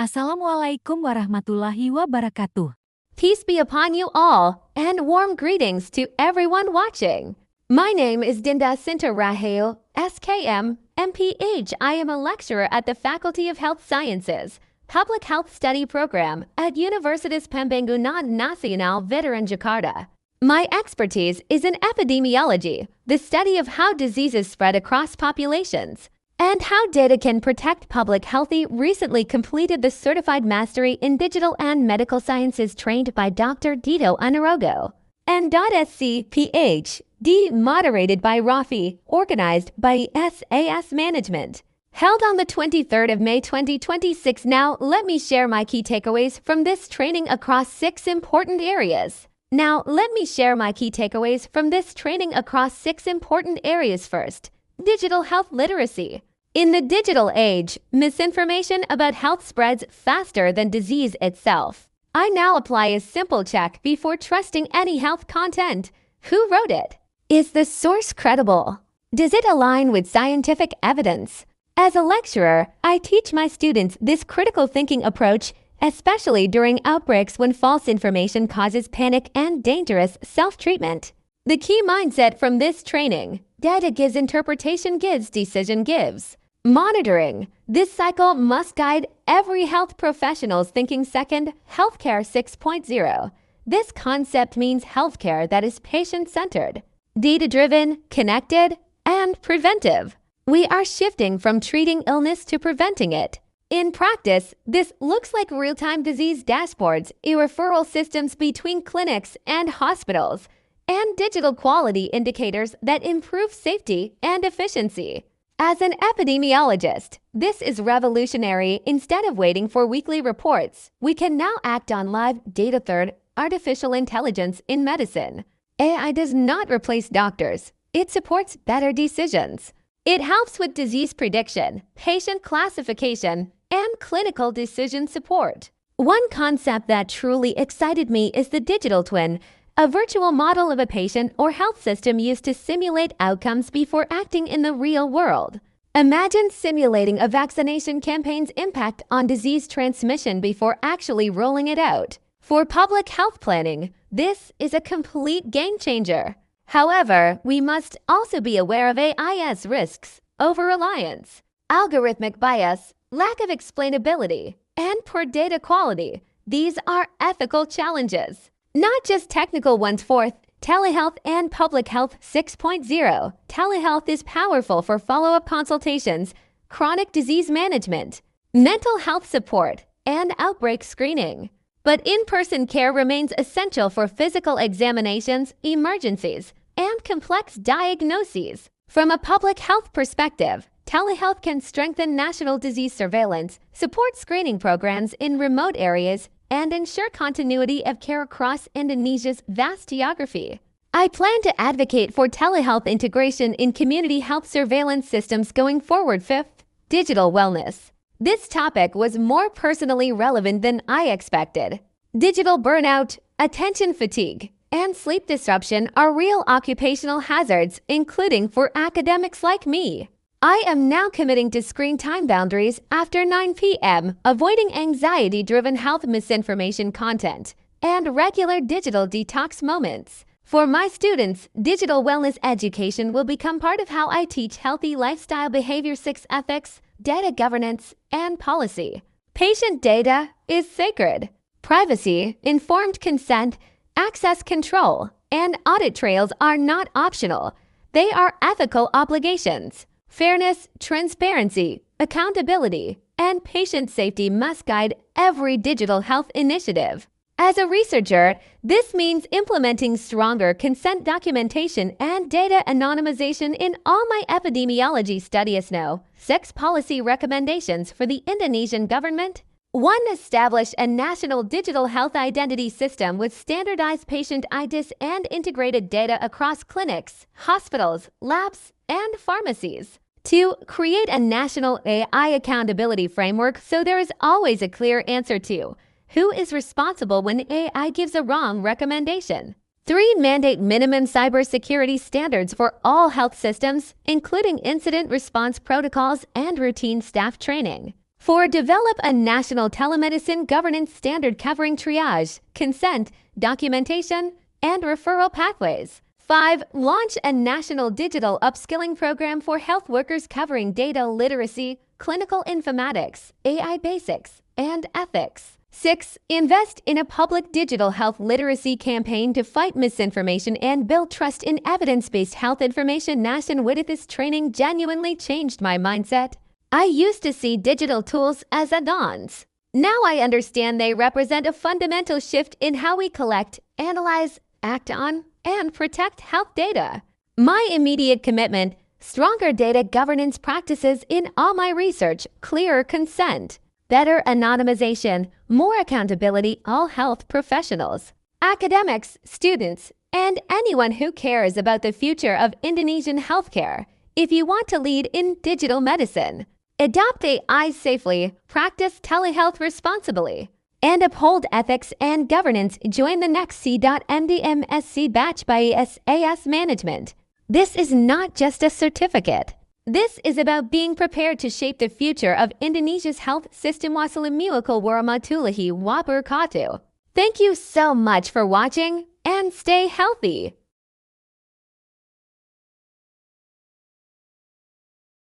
Assalamualaikum warahmatullahi wabarakatuh. Peace be upon you all, and warm greetings to everyone watching. My name is D.Sinta Rahayu, S.K.M., M.Ph. I am a lecturer at the Faculty of Health Sciences, Public Health Study Program at Universitas Pembangunan Nasional Veteran Jakarta. My expertise is in epidemiology, the study of how diseases spread across populations, and how data can protect public health. Recently completed the Certified Mastery in Digital and Medical Sciences trained by Dr. Dito Anurogo. M.Sc, Ph.D. moderated by Rafi, organized by ESAS Management. Held on the 23rd of May 2026. Now, let me share my key takeaways from this training across 6 important areas. First, digital health literacy. In the digital age, misinformation about health spreads faster than disease itself. I now apply a simple check before trusting any health content. Who wrote it? Is the source credible? Does it align with scientific evidence? As a lecturer, I teach my students this critical thinking approach, especially during outbreaks when false information causes panic and dangerous self-treatment. The key mindset from this training: data gives interpretation, gives decision, gives. Monitoring. This cycle must guide every health professional's thinking. Second, healthcare 6.0. This concept means healthcare that is patient-centered, data-driven, connected, and preventive. We are shifting from treating illness to preventing it. In practice, this looks like real-time disease dashboards, e-referral systems between clinics and hospitals, and digital quality indicators that improve safety and efficiency. As an epidemiologist, this is revolutionary. Instead of waiting for weekly reports, we can now act on live data. Third, artificial intelligence in medicine. AI does not replace doctors. It supports better decisions. It helps with disease prediction, patient classification, and clinical decision support. One concept that truly excited me is the digital twin, a virtual model of a patient or health system used to simulate outcomes before acting in the real world. Imagine simulating a vaccination campaign's impact on disease transmission before actually rolling it out. For public health planning, this is a complete game changer. However, we must also be aware of AI's risks: over-reliance, algorithmic bias, lack of explainability, and poor data quality. These are ethical challenges, not just technical ones. Fourth, telehealth and public health 6.0. Telehealth is powerful for follow-up consultations, chronic disease management, mental health support, and outbreak screening. But in-person care remains essential for physical examinations, emergencies, and complex diagnoses. From a public health perspective, telehealth can strengthen national disease surveillance, support screening programs in remote areas, and ensure continuity of care across Indonesia's vast geography. I plan to advocate for telehealth integration in community health surveillance systems going forward. Fifth, digital wellness. This topic was more personally relevant than I expected. Digital burnout, attention fatigue, and sleep disruption are real occupational hazards, including for academics like me. I am now committing to screen time boundaries after 9 p.m., avoiding anxiety-driven health misinformation content, and regular digital detox moments. For my students, digital wellness education will become part of how I teach healthy lifestyle behavior. 6, ethics, data governance, and policy. Patient data is sacred. Privacy, informed consent, access control, and audit trails are not optional. They are ethical obligations. Fairness, transparency, accountability, and patient safety must guide every digital health initiative. As a researcher, this means implementing stronger consent documentation and data anonymization in all my epidemiology studies. Now, 6 policy recommendations for the Indonesian government. 1. Establish a national digital health identity system with standardized patient IDs and integrated data across clinics, hospitals, labs, and pharmacies. 2. Create a national AI accountability framework so there is always a clear answer to who is responsible when AI gives a wrong recommendation. 3. Mandate minimum cybersecurity standards for all health systems, including incident response protocols and routine staff training. 4. Develop a national telemedicine governance standard covering triage, consent, documentation, and referral pathways. 5. Launch a national digital upskilling program for health workers covering data literacy, clinical informatics, AI basics, and ethics. 6. Invest in a public digital health literacy campaign to fight misinformation and build trust in evidence-based health information. With this training genuinely changed my mindset. I used to see digital tools as add-ons. Now I understand they represent a fundamental shift in how we collect, analyze, act on, and protect health data. My immediate commitment: stronger data governance practices in all my research, clearer consent, better anonymization, more accountability. All health professionals, academics, students, and anyone who cares about the future of Indonesian healthcare, if you want to lead in digital medicine, adopt AI safely, practice telehealth responsibly, and uphold ethics and governance, join the next C.MD.MSc batch by ESAS Management. This is not just a certificate. This is about being prepared to shape the future of Indonesia's health system. Wassalamualaikum warahmatullahi wabarakatuh. Thank you so much for watching, and stay healthy.